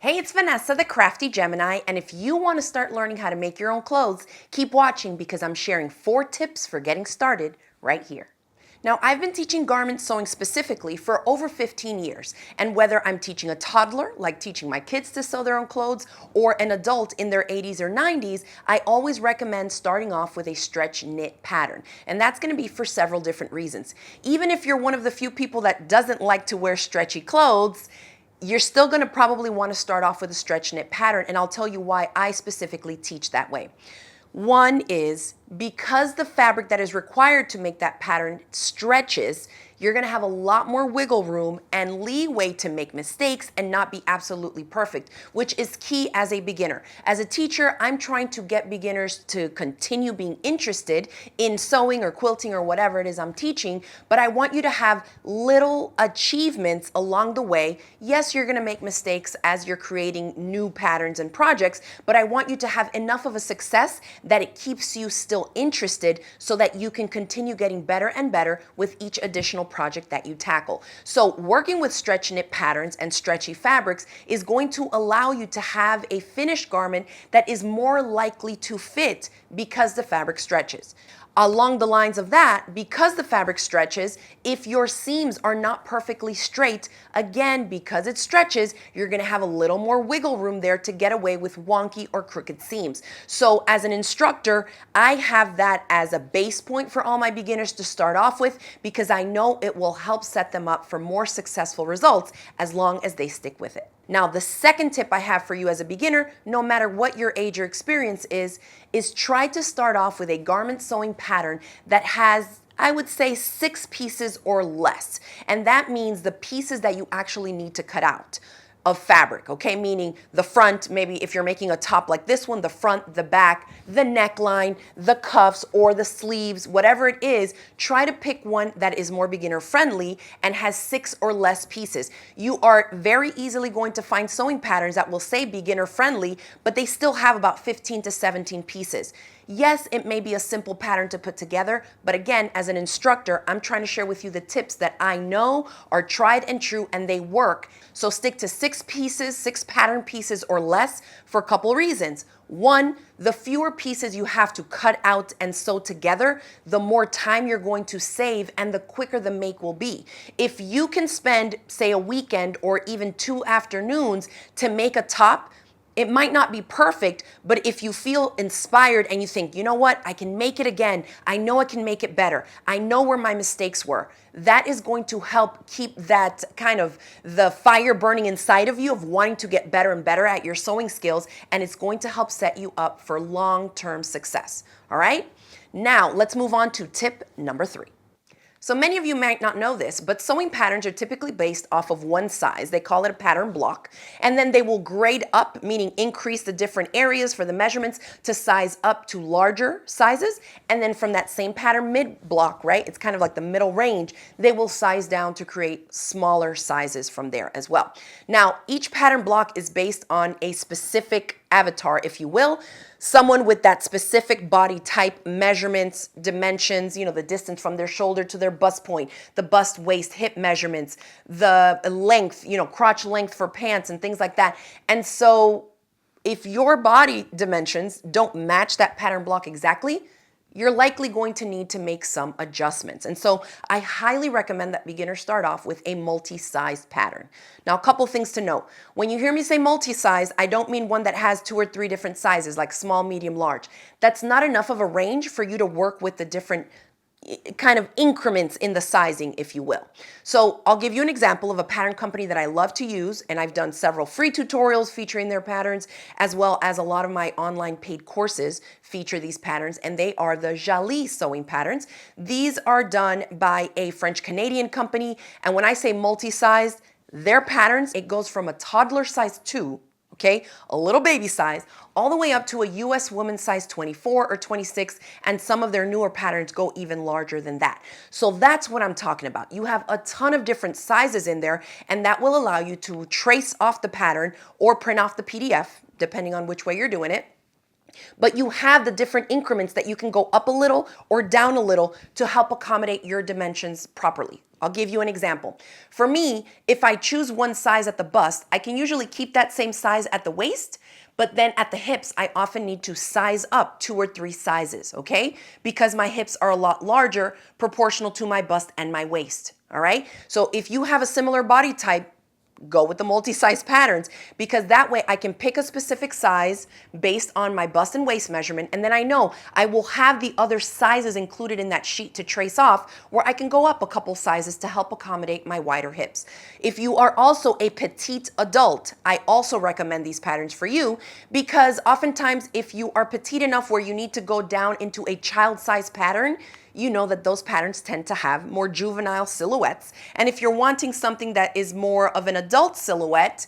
Hey, it's Vanessa, the Crafty Gemini, and if you want to start learning how to make your own clothes, keep watching because I'm sharing 4 tips for getting started right here. Now, I've been teaching garment sewing specifically for over 15 years, and whether I'm teaching a toddler, like teaching my kids to sew their own clothes, or an adult in their 80s or 90s, I always recommend starting off with a stretch knit pattern, and that's going to be for several different reasons. Even if you're one of the few people that doesn't like to wear stretchy clothes, you're still going to probably want to start off with a stretch knit pattern, and I'll tell you why I specifically teach that way. One is because the fabric that is required to make that pattern stretches, you're going to have a lot more wiggle room and leeway to make mistakes and not be absolutely perfect, which is key as a beginner. As a teacher, I'm trying to get beginners to continue being interested in sewing or quilting or whatever it is I'm teaching, but I want you to have little achievements along the way. Yes, you're going to make mistakes as you're creating new patterns and projects, but I want you to have enough of a success that it keeps you still interested so that you can continue getting better and better with each additional project that you tackle. So working with stretch knit patterns and stretchy fabrics is going to allow you to have a finished garment that is more likely to fit because the fabric stretches. Along the lines of that, because the fabric stretches, if your seams are not perfectly straight, again, because it stretches, you're going to have a little more wiggle room there to get away with wonky or crooked seams. So as an instructor, I have that as a base point for all my beginners to start off with because I know it will help set them up for more successful results as long as they stick with it. Now, the second tip I have for you as a beginner, no matter what your age or experience is try to start off with a garment sewing pattern that has, I would say, 6 pieces or less. And that means the pieces that you actually need to cut out of fabric, okay? Meaning the front, maybe if you're making a top like this one, the front, the back, the neckline, the cuffs, or the sleeves, whatever it is, try to pick one that is more beginner friendly and has 6 or less pieces. You are very easily going to find sewing patterns that will say beginner friendly, but they still have about 15 to 17 pieces. Yes, it may be a simple pattern to put together, but again, as an instructor, I'm trying to share with you the tips that I know are tried and true and they work. So stick to 6 pieces, 6 pattern pieces or less for a couple reasons. One, the fewer pieces you have to cut out and sew together, the more time you're going to save and the quicker the make will be. If you can spend, say, a weekend or even 2 afternoons to make a top, it might not be perfect, but if you feel inspired and you think, you know what, I can make it again. I know I can make it better. I know where my mistakes were. That is going to help keep that kind of the fire burning inside of you of wanting to get better and better at your sewing skills, and it's going to help set you up for long-term success. All right? Now, let's move on to tip number 3. So many of you might not know this, but sewing patterns are typically based off of one size. They call it a pattern block, and then they will grade up, meaning increase the different areas for the measurements to size up to larger sizes. And then from that same pattern mid block, right? It's kind of like the middle range, they will size down to create smaller sizes from there as well. Now, each pattern block is based on a specific avatar, if you will, someone with that specific body type, measurements, dimensions, the distance from their shoulder to their bust point, the bust, waist, hip measurements, the length, crotch length for pants and things like that. And so if your body dimensions don't match that pattern block exactly, you're likely going to need to make some adjustments. And so I highly recommend that beginners start off with a multi-sized pattern. Now, a couple things to note. When you hear me say multi-size, I don't mean one that has 2 or 3 different sizes, like small, medium, large. That's not enough of a range for you to work with the different kind of increments in the sizing, if you will. So I'll give you an example of a pattern company that I love to use, and I've done several free tutorials featuring their patterns, as well as a lot of my online paid courses feature these patterns, and they are the Jali sewing patterns. These are done by a French-Canadian company, and when I say multi-sized, their patterns, it goes from a toddler size 2, okay, a little baby size, all the way up to a US woman size 24 or 26, and some of their newer patterns go even larger than that. So that's what I'm talking about. You have a ton of different sizes in there, and that will allow you to trace off the pattern or print off the PDF, depending on which way you're doing it. But you have the different increments that you can go up a little or down a little to help accommodate your dimensions properly. I'll give you an example. For me, if I choose one size at the bust, I can usually keep that same size at the waist, but then at the hips, I often need to size up 2 or 3 sizes, okay? Because my hips are a lot larger proportional to my bust and my waist, all right? So if you have a similar body type, go with the multi-size patterns, because that way I can pick a specific size based on my bust and waist measurement, and then I know I will have the other sizes included in that sheet to trace off, where I can go up a couple sizes to help accommodate my wider hips. If you are also a petite adult, I also recommend these patterns for you, because oftentimes if you are petite enough where you need to go down into a child size pattern, you know that those patterns tend to have more juvenile silhouettes. And if you're wanting something that is more of an adult silhouette,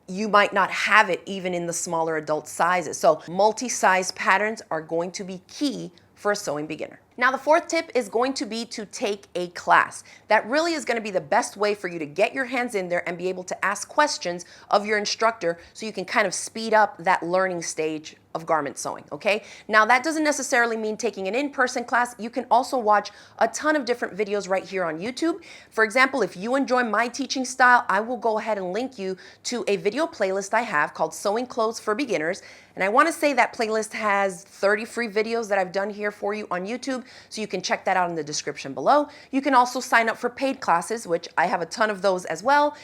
you might not have it even in the smaller adult sizes. So multi-size patterns are going to be key for a sewing beginner. Now, the fourth tip is going to be to take a class. That really is going to be the best way for you to get your hands in there and be able to ask questions of your instructor so you can kind of speed up that learning stage of garment sewing, okay? Now, that doesn't necessarily mean taking an in-person class. You can also watch a ton of different videos right here on YouTube. For example, if you enjoy my teaching style, I will go ahead and link you to a video playlist I have called Sewing Clothes for Beginners. And I want to say that playlist has 30 free videos that I've done here for you on YouTube, so you can check that out in the description below. You can also sign up for paid classes, which I have a ton of those as well,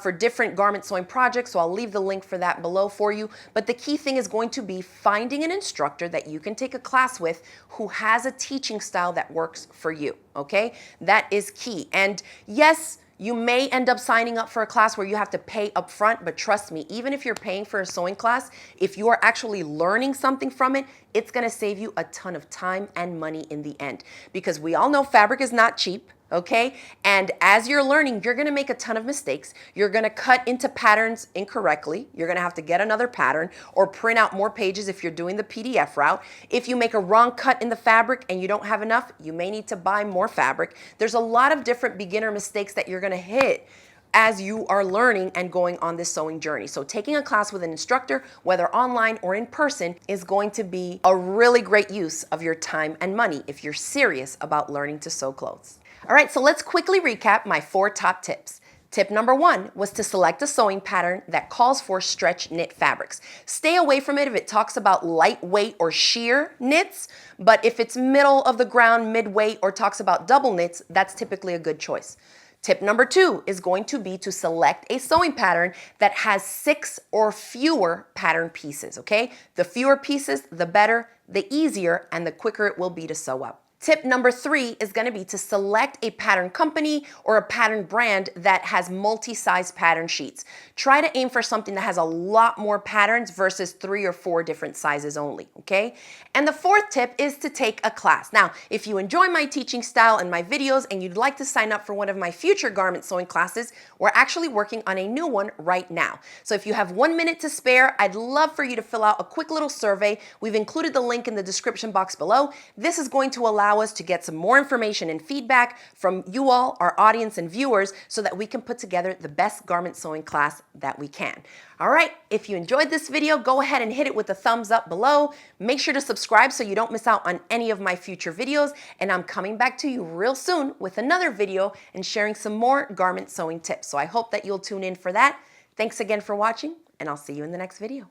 for different garment sewing projects, so I'll leave the link for that below for you. But the key thing is going to be finding an instructor that you can take a class with who has a teaching style that works for you, okay? That is key. And yes, you may end up signing up for a class where you have to pay up front, but trust me, even if you're paying for a sewing class, if you are actually learning something from it, it's gonna save you a ton of time and money in the end. Because we all know fabric is not cheap, okay? And as you're learning, you're gonna make a ton of mistakes. You're gonna cut into patterns incorrectly. You're gonna have to get another pattern or print out more pages if you're doing the PDF route. If you make a wrong cut in the fabric and you don't have enough, you may need to buy more fabric. There's a lot of different beginner mistakes that you're gonna hit as you are learning and going on this sewing journey. So taking a class with an instructor, whether online or in person, is going to be a really great use of your time and money if you're serious about learning to sew clothes. All right, so let's quickly recap my 4 top tips. Tip number 1 was to select a sewing pattern that calls for stretch knit fabrics. Stay away from it if it talks about lightweight or sheer knits, but if it's middle of the ground, midweight, or talks about double knits, that's typically a good choice. Tip number 2 is going to be to select a sewing pattern that has 6 or fewer pattern pieces, okay? The fewer pieces, the better, the easier, and the quicker it will be to sew up. Tip number 3 is going to be to select a pattern company or a pattern brand that has multi-size pattern sheets. Try to aim for something that has a lot more patterns versus 3 or 4 different sizes only, okay? And the 4th tip is to take a class. Now, if you enjoy my teaching style and my videos and you'd like to sign up for one of my future garment sewing classes, we're actually working on a new one right now. So if you have 1 minute to spare, I'd love for you to fill out a quick little survey. We've included the link in the description box below. This is going to allow us to get some more information and feedback from you all, our audience and viewers, so that we can put together the best garment sewing class that we can. All right, if you enjoyed this video, go ahead and hit it with a thumbs up below. Make sure to subscribe so you don't miss out on any of my future videos, and I'm coming back to you real soon with another video and sharing some more garment sewing tips. So I hope that you'll tune in for that. Thanks again for watching, and I'll see you in the next video.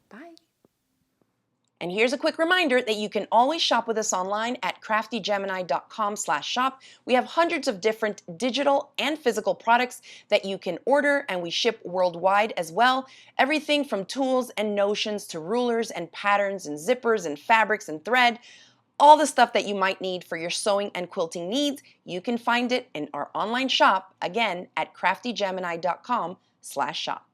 Bye. And here's a quick reminder that you can always shop with us online at craftygemini.com/shop. We have hundreds of different digital and physical products that you can order, and we ship worldwide as well. Everything from tools and notions to rulers and patterns and zippers and fabrics and thread. All the stuff that you might need for your sewing and quilting needs, you can find it in our online shop, again, at craftygemini.com/shop.